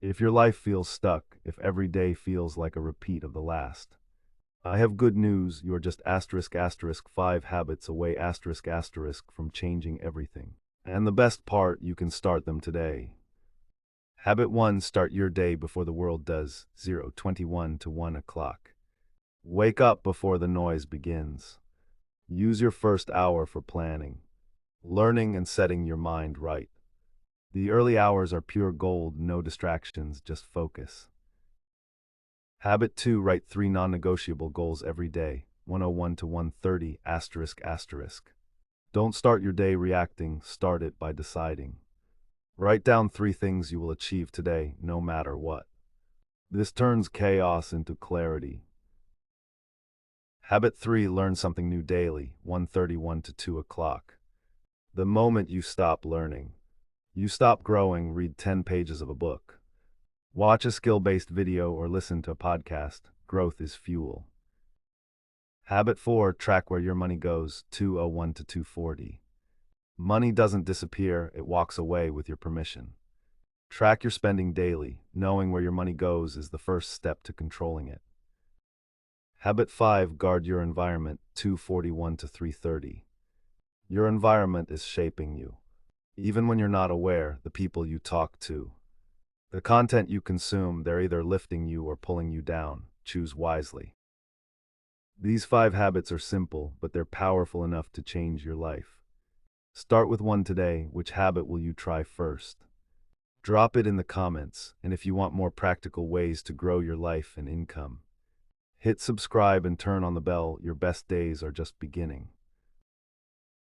If your life feels stuck, if every day feels like a repeat of the last, I have good news. You are just asterisk asterisk 5 habits away asterisk asterisk from changing everything. And the best part, you can start them today. Habit 1. Start your day before the world does. 0:21 to 1 o'clock. Wake up before the noise begins. Use your first hour for planning, learning, and setting your mind right. The early hours are pure gold, no distractions, just focus. Habit 2. Write 3 non-negotiable goals every day. 101 to 130 asterisk asterisk. Don't start your day reacting, start it by deciding. Write down 3 things you will achieve today, no matter what. This turns chaos into clarity. Habit 3. Learn something new daily. 1:31 to 2 o'clock. The moment you stop learning, you stop growing. Read 10 pages of a book. Watch a skill-based video or listen to a podcast. Growth is fuel. Habit 4. Track where your money goes. 2:01 to 2:40. Money doesn't disappear, it walks away with your permission. Track your spending daily. Knowing where your money goes is the first step to controlling it. Habit 5. Guard your environment. 2:41 to 3:30. Your environment is shaping you. Even when you're not aware, the people you talk to, the content you consume, they're either lifting you or pulling you down. Choose wisely. These 5 habits are simple, but they're powerful enough to change your life. Start with one today. Which habit will you try first? Drop it in the comments, and if you want more practical ways to grow your life and income, hit subscribe and turn on the bell. Your best days are just beginning.